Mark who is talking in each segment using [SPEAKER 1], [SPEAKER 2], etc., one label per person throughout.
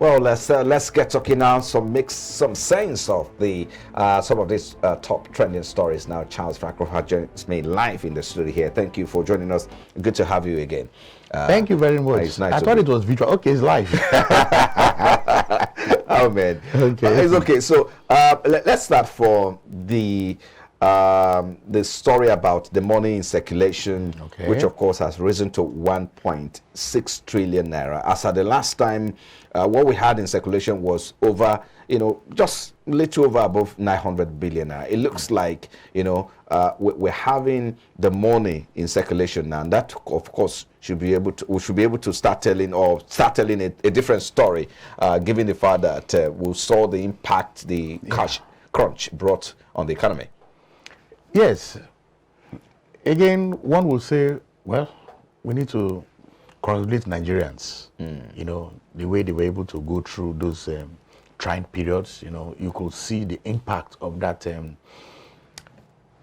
[SPEAKER 1] Well, let's get talking now. Make some sense of the some of these top trending stories now. Charles Fakrogha joins me live in the studio here. Thank you for joining us. Good to have you again.
[SPEAKER 2] Thank you very much.
[SPEAKER 1] It's nice
[SPEAKER 2] I thought it was virtual. Okay, it's live.
[SPEAKER 1] Oh man. Okay. It's okay. So let's start for the story about the money in circulation, which of course has risen to 1.6 trillion naira. As at the last time, what we had in circulation was over, just a little over above 900 billion naira. It looks like, we're having the money in circulation now, and that of course we should be able to start telling a different story, given the fact that we saw the impact the cash crunch brought on the economy.
[SPEAKER 2] Yes. Again, one will say, well, we need to congratulate Nigerians. The way they were able to go through those trying periods. You could see the impact of that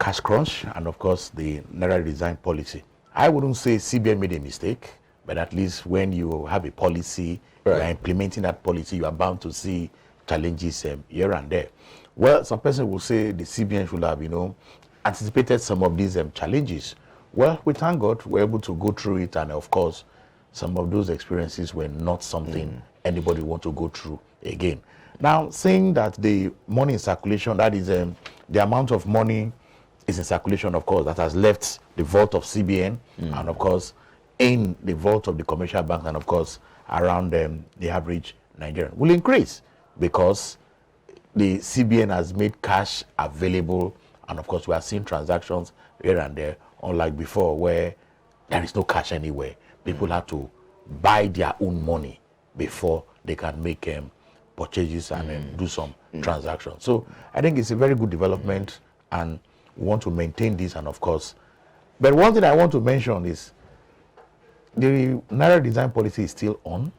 [SPEAKER 2] cash crunch and, of course, the Naira design policy. I wouldn't say CBN made a mistake, but at least when you have a policy, you are implementing that policy, you are bound to see challenges here and there. Well, some person will say the CBN should have, anticipated some of these challenges. Well, we thank God we're able to go through it, and of course, some of those experiences were not something anybody want to go through again. Now, saying that the money in circulation, that is the amount of money is in circulation, of course, that has left the vault of CBN, and of course, in the vault of the commercial bank, and of course, around the average Nigerian will increase because the CBN has made cash available. And of course, we are seeing transactions here and there, unlike before, where there is no cash anywhere. People have to buy their own money before they can make purchases and do some transactions. So I think it's a very good development, and we want to maintain this. And of course, but one thing I want to mention is the Naira design policy is still on.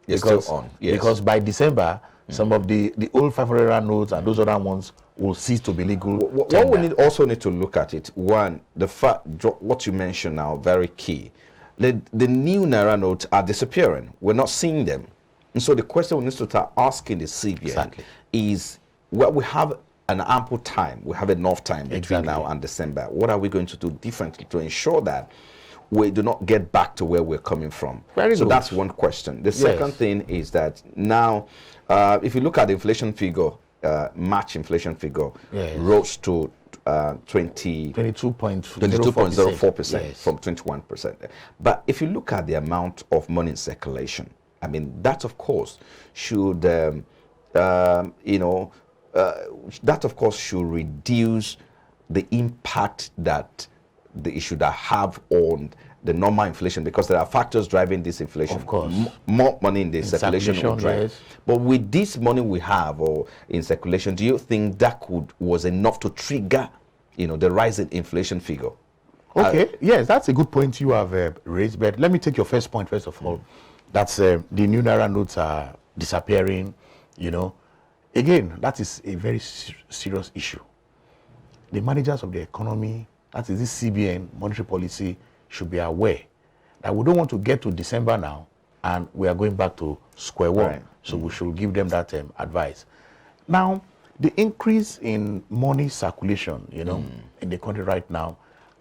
[SPEAKER 1] It's still on, yes.
[SPEAKER 2] Because by December, some of the old 500 rand notes and those other ones will cease to be legal.
[SPEAKER 1] What we also need to look at it, one, the fact, what you mentioned now, very key. The new Naira notes are disappearing. We're not seeing them. And so the question we need to start asking the CBN is, well, we have an ample time. We have enough time between now and December. What are we going to do differently to ensure that we do not get back to where we're coming from? So that's one question. The second thing is that now, if you look at the inflation figure, March inflation figure rose to 22.04% from 21%. But if you look at the amount of money in circulation, I mean, that of course should, that of course should reduce the impact that it should have on the normal inflation, because there are factors driving this inflation. Of course, more money in the circulation will drive. But with this money we have or in circulation, do you think that was enough to trigger, the rise in inflation figure?
[SPEAKER 2] Okay, yes, that's a good point you have raised. But let me take your first point first of all. That's the new Naira notes are disappearing. Again, that is a very serious issue. The managers of the economy, that is this CBN monetary policy, should be aware that we don't want to get to December now and we are going back to square one. So we should give them that advice. Now, the increase in money circulation, in the country right now,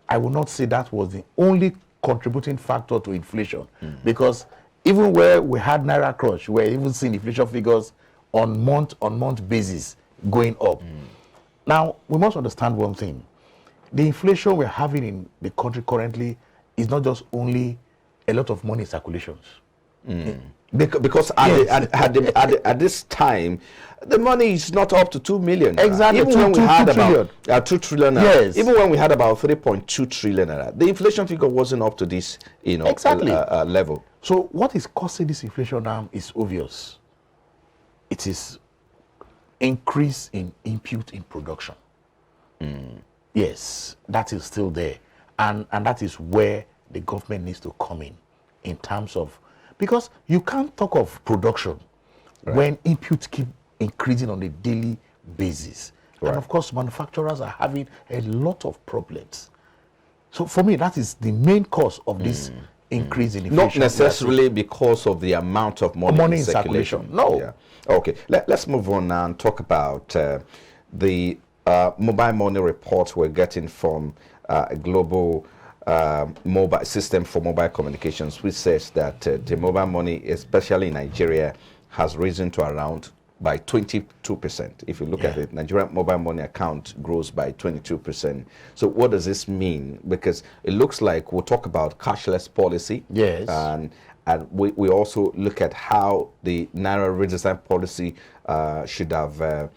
[SPEAKER 2] I will not say that was the only contributing factor to inflation, because even where we had Naira crunch, we're even seeing inflation figures on month basis going up. Now, we must understand one thing. The inflation we're having in the country currently is not just only a lot of money circulations.
[SPEAKER 1] Because at this time, the money is not up to 2 million.
[SPEAKER 2] Exactly.
[SPEAKER 1] Even when we had about 2 trillion.
[SPEAKER 2] Yes.
[SPEAKER 1] Even when we had about 3.2 trillion, the inflation figure wasn't up to this, level.
[SPEAKER 2] So what is causing this inflation now is obvious. It is increase in input in production. Yes, that is still there. And that is where the government needs to come in terms of, because you can't talk of production when inputs keep increasing on a daily basis. And of course, manufacturers are having a lot of problems. So for me, that is the main cause of this increase in
[SPEAKER 1] not necessarily because of the amount of money in circulation.
[SPEAKER 2] No.
[SPEAKER 1] Yeah. Okay. Let's move on now and talk about the mobile money reports we're getting from a global mobile system for mobile communications, which says that the mobile money, especially in Nigeria, has risen to around by 22%. If you look at it, Nigerian mobile money account grows by 22%. So what does this mean? Because it looks like we'll talk about cashless policy.
[SPEAKER 2] Yes.
[SPEAKER 1] And we also look at how the Naira redesign policy should have,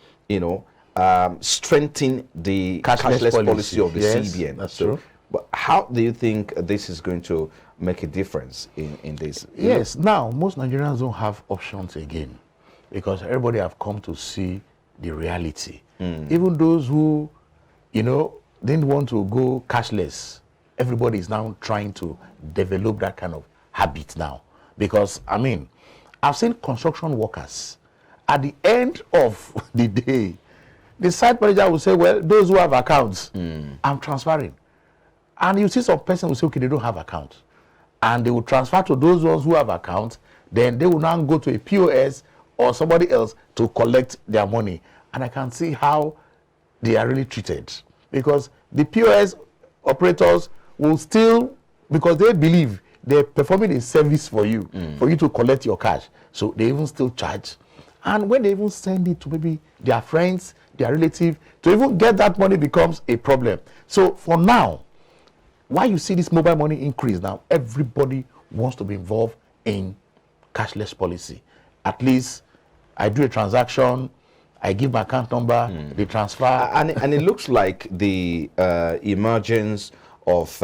[SPEAKER 1] strengthened the cashless policy of the CBN.
[SPEAKER 2] That's true.
[SPEAKER 1] But how do you think this is going to make a difference in this?
[SPEAKER 2] Yes. Now, most Nigerians don't have options again, because everybody have come to see the reality. Even those who, didn't want to go cashless, everybody is now trying to develop that kind of habit now. Because, I've seen construction workers, at the end of the day, the site manager will say, well, those who have accounts, I'm transferring. And you see some person will say, okay, they don't have accounts. And they will transfer to those ones who have accounts. Then they will now go to a POS or somebody else to collect their money. And I can see how they are really treated. Because the POS operators will still, because they believe they're performing a service for you to collect your cash. So they even still charge. And when they even send it to maybe their friends, their relative, to even get that money becomes a problem. So for now, why you see this mobile money increase now, everybody wants to be involved in cashless policy. At least I do a transaction, I give my account number, they transfer.
[SPEAKER 1] And it looks like the emergence of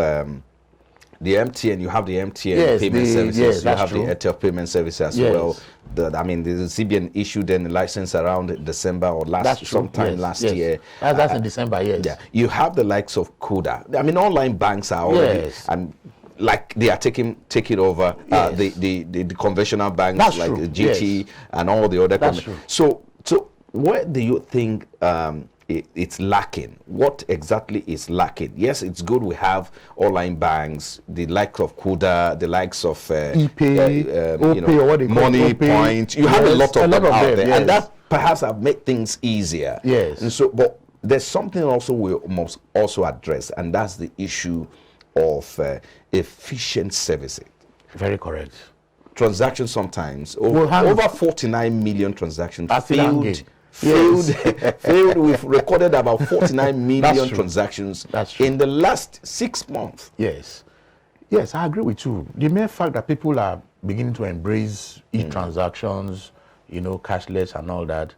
[SPEAKER 1] the MTN, you have the MTN payment services, you have the Airtel payment services as well. The CBN issued a license around December or sometime last year.
[SPEAKER 2] That's in December, yes.
[SPEAKER 1] Yeah. You have the likes of Kuda. Online banks are already, like they are taking over the conventional banks. That's like GT and all the other.
[SPEAKER 2] That's true.
[SPEAKER 1] So where do you think it's lacking? What exactly is lacking? Yes, it's good we have online banks, the likes of Kuda, the likes of Money Point. You have a lot of them out there, and that perhaps have made things easier.
[SPEAKER 2] Yes.
[SPEAKER 1] And so, but there's something also we must also address, and that's the issue of efficient servicing.
[SPEAKER 2] Very correct.
[SPEAKER 1] Transactions sometimes over 49 million transactions failed. We've recorded about 49 million transactions in the last 6 months.
[SPEAKER 2] Yes, I agree with you. The mere fact that people are beginning to embrace e-transactions, cashless and all that,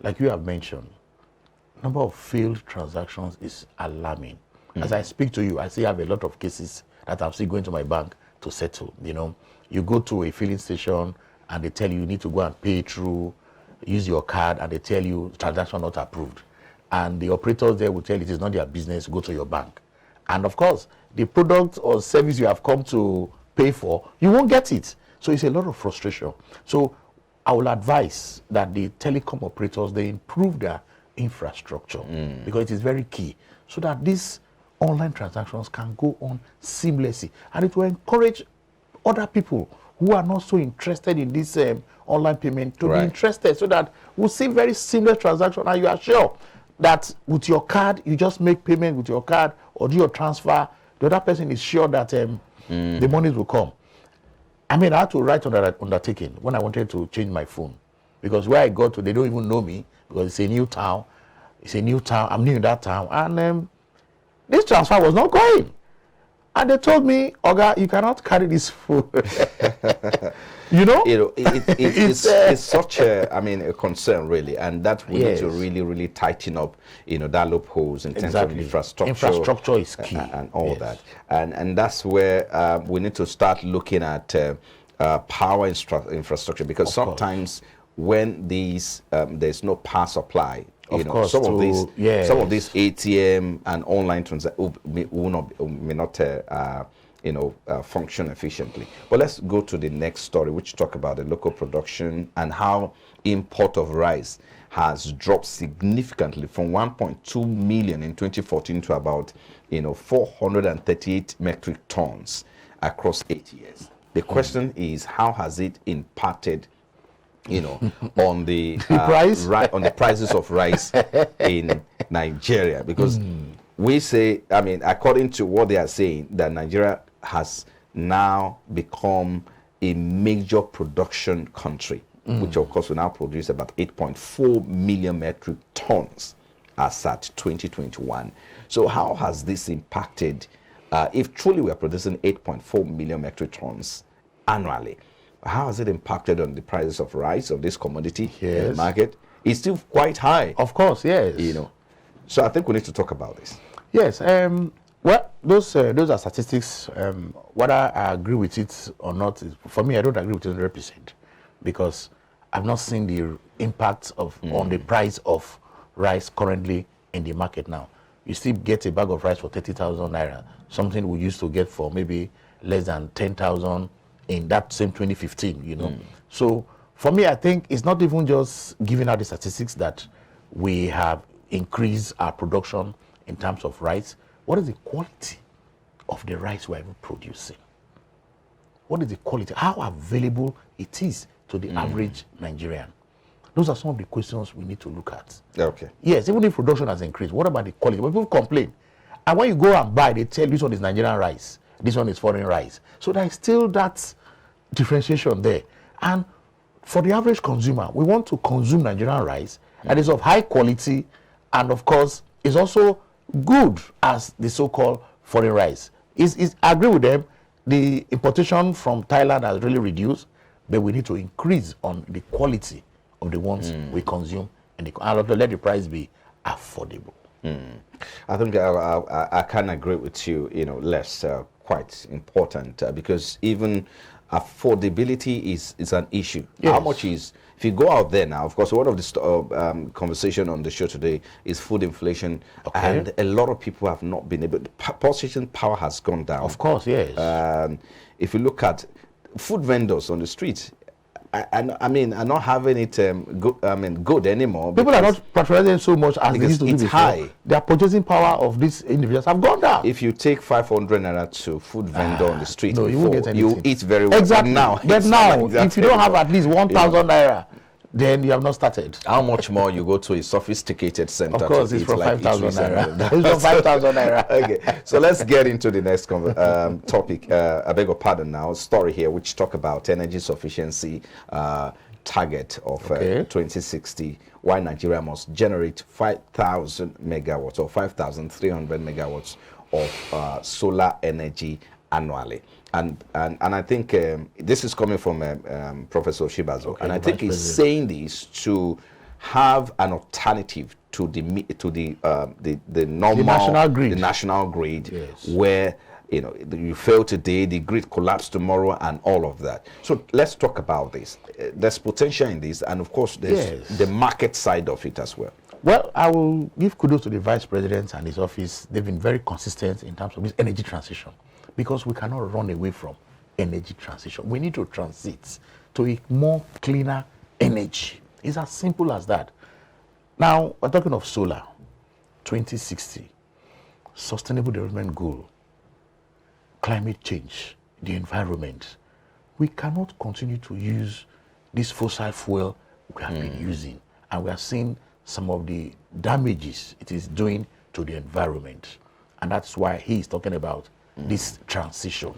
[SPEAKER 2] like you have mentioned, number of failed transactions is alarming. As I speak to you, I still have a lot of cases that I'm still going to my bank to settle. You go to a filling station and they tell you need to go and pay through, use your card, and they tell you transaction not approved. And the operators there will tell you it is not their business, go to your bank. And of course, the product or service you have come to pay for, you won't get it. So it's a lot of frustration. So I will advise that the telecom operators, they improve their infrastructure because it is very key, so that these online transactions can go on seamlessly. And it will encourage other people who are not so interested in this online payment to be interested, so that we'll see very similar transaction, and you are sure that with your card, you just make payment with your card or do your transfer, the other person is sure that the monies will come. I had to write on that undertaking when I wanted to change my phone, because where I go to, they don't even know me, because it's a new town. I'm new in that town, and this transfer was not going. And they told me, Oga, you cannot carry this phone.
[SPEAKER 1] It's such a concern, really, and that we need to really, really tighten up, that loopholes in terms of infrastructure.
[SPEAKER 2] Infrastructure is key,
[SPEAKER 1] and all that, and that's where we need to start looking at power infrastructure, because sometimes when there's no power supply, some of these ATM and online transactions may not function efficiently. But let's go to the next story, which talk about the local production and how import of rice has dropped significantly from 1.2 million in 2014 to about 438 metric tons. across 8 years. The question is, how has it impacted, on the
[SPEAKER 2] price,
[SPEAKER 1] on the prices of rice in Nigeria? Because we say, according to what they are saying, that Nigeria has now become a major production country, which of course will now produce about 8.4 million metric tons as at 2021. So how has this impacted, if truly we are producing 8.4 million metric tons annually, how has it impacted on the prices of rice, of this commodity in the market? It's still quite high.
[SPEAKER 2] Of course, yes.
[SPEAKER 1] So I think we need to talk about this.
[SPEAKER 2] Yes. Well, those are statistics. Whether I agree with it or not, for me, I don't agree with it 100%, because I've not seen the impact on the price of rice currently in the market now. You still get a bag of rice for 30,000 naira, something we used to get for maybe less than 10,000 in that same 2015, So for me, I think it's not even just giving out the statistics that we have increased our production in terms of rice. What is the quality of the rice we're even producing? What is the quality? How available it is to the average Nigerian? Those are some of the questions we need to look at.
[SPEAKER 1] Okay.
[SPEAKER 2] Yes, even if production has increased, what about the quality? When people complain, and when you go and buy, they tell you this one is Nigerian rice, this one is foreign rice. So there is still that differentiation there. And for the average consumer, we want to consume Nigerian rice that is of high quality, and of course is also good as the so-called foreign rice. I agree with them. The importation from Thailand has really reduced, but we need to increase on the quality of the ones we consume, and let the price be affordable.
[SPEAKER 1] I think I can agree with you. Less quite important, because even affordability is an issue.
[SPEAKER 2] Yes.
[SPEAKER 1] How much is, if you go out there now, of course, one of the conversation on the show today is food inflation, and a lot of people have not been able, purchasing power has gone down.
[SPEAKER 2] Of course, yes.
[SPEAKER 1] If you look at food vendors on the streets, are not having it good anymore.
[SPEAKER 2] People are not patronizing so much as they used to be before.
[SPEAKER 1] High.
[SPEAKER 2] Their purchasing power of these individuals have gone down.
[SPEAKER 1] If you take 500 naira to food vendor on the street,
[SPEAKER 2] no, you won't get anything.
[SPEAKER 1] You eat very well.
[SPEAKER 2] Exactly. But now, if you don't have at least 1,000 naira, then you have not started.
[SPEAKER 1] How much more you go to a sophisticated center?
[SPEAKER 2] Of course, it's from 5,000 naira. It's from 5,000 naira.
[SPEAKER 1] Okay, so let's get into the next topic. I beg your pardon now. Story here, which talk about energy sufficiency target of 2060. Why Nigeria must generate 5,000 megawatts or 5,300 megawatts of solar energy annually. And I think this is coming from Professor Shibazo, and I think he's saying this to have an alternative to the normal national grid,
[SPEAKER 2] yes,
[SPEAKER 1] where you fail today, the grid collapse tomorrow, and all of that. So let's talk about this. There's potential in this, and of course there's the market side of it as well.
[SPEAKER 2] Well, I will give kudos to the Vice President and his office. They've been very consistent in terms of this energy transition, because we cannot run away from energy transition. We need to transit to a more cleaner energy. It's as simple as that. Now, we're talking of solar, 2060, sustainable development goal, climate change, the environment. We cannot continue to use this fossil fuel we have been using, and we are seeing some of the damages it is doing to the environment. And that's why he is talking about this transition,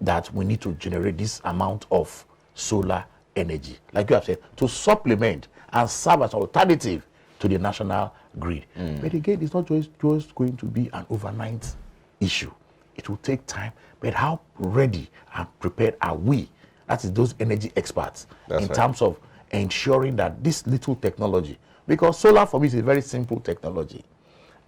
[SPEAKER 2] that we need to generate this amount of solar energy, like you have said, to supplement and serve as an alternative to the national grid. But again, it's not just going to be an overnight issue. It will take time. But how ready and prepared are we, that is those energy experts, in terms of ensuring that this little technology, because solar for me is a very simple technology,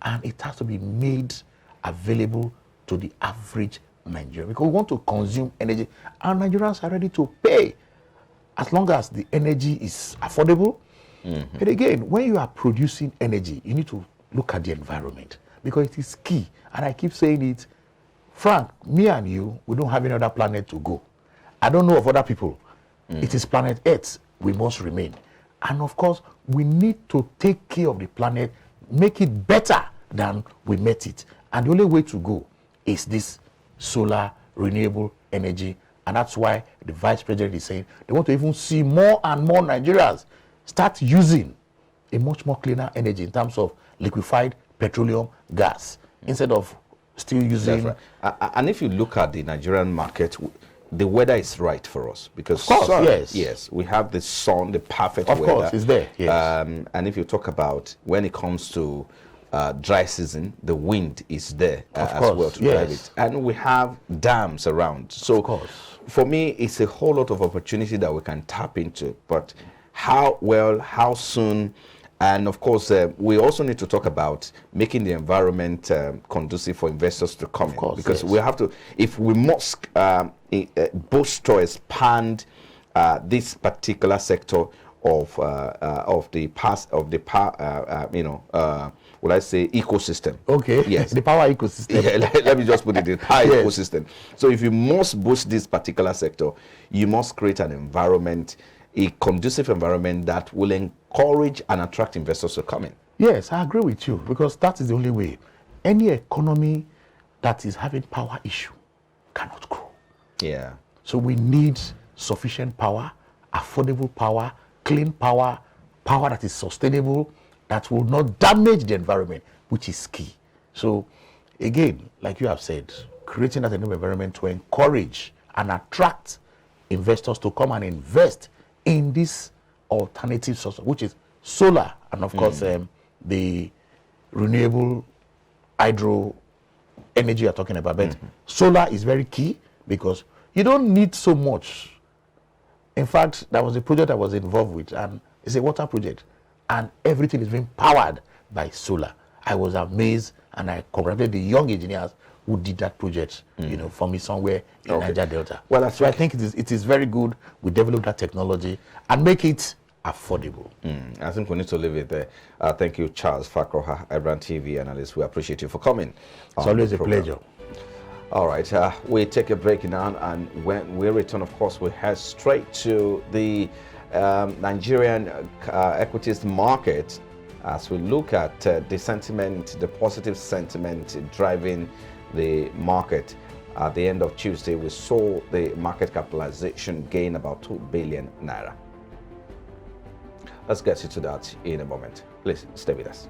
[SPEAKER 2] and it has to be made available to the average Nigerian, because we want to consume energy, and Nigerians are ready to pay as long as the energy is affordable. But again, when you are producing energy, you need to look at the environment, because it is key. And I keep saying it, Frank, me and you, we don't have any other planet to go. I don't know of other people. It is planet Earth we must remain. And of course, we need to take care of the planet, make it better than we met it. And the only way to go is this solar renewable energy. And that's why the Vice President is saying they want to even see more and more Nigerians start using a much more cleaner energy in terms of liquefied petroleum gas instead of still using.
[SPEAKER 1] That's right. And if you look at the Nigerian market, the weather is right for us because
[SPEAKER 2] of course,
[SPEAKER 1] yes, we have the sun, the perfect
[SPEAKER 2] weather.
[SPEAKER 1] Of
[SPEAKER 2] course, it's there. Yes.
[SPEAKER 1] And if you talk about when it comes to dry season, the wind is there as well to drive it, and we have dams around. So for me, it's a whole lot of opportunity that we can tap into. But how well, how soon? And of course, we also need to talk about making the environment conducive for investors to come in. Because we have to, if we must boost or expand this particular sector of the will I say ecosystem?
[SPEAKER 2] Okay.
[SPEAKER 1] Yes.
[SPEAKER 2] The power ecosystem.
[SPEAKER 1] Yeah, let me just put it in power ecosystem. So if you must boost this particular sector, you must create an environment, a conducive environment that will encourage and attract investors to come in.
[SPEAKER 2] Yes, I agree with you because that is the only way. Any economy that is having power issue cannot grow.
[SPEAKER 1] Yeah.
[SPEAKER 2] So we need sufficient power, affordable power, clean power, power that is sustainable, that will not damage the environment, which is key. So again, like you have said, creating that environment to encourage and attract investors to come and invest in this alternative source, which is solar, and of course the renewable hydro energy you're talking about. But solar is very key because you don't need so much. In fact, there was a project I was involved with, and it's a water project, and everything is being powered by solar. I was amazed, and I congratulate the young engineers who did that project, for me somewhere in Niger Delta. Well, that's I think it is very good we develop that technology and make it affordable.
[SPEAKER 1] I think we need to leave it there. Thank you, Charles Fakrogha, Ibrandtv analyst. We appreciate you for coming.
[SPEAKER 2] It's always a pleasure.
[SPEAKER 1] All right, we take a break now, and when we return, of course, we head straight to the Nigerian equities market as we look at the sentiment, the positive sentiment driving the market. At the end of Tuesday, we saw the market capitalization gain about 2 billion naira. Let's get into that in a moment. Please stay with us.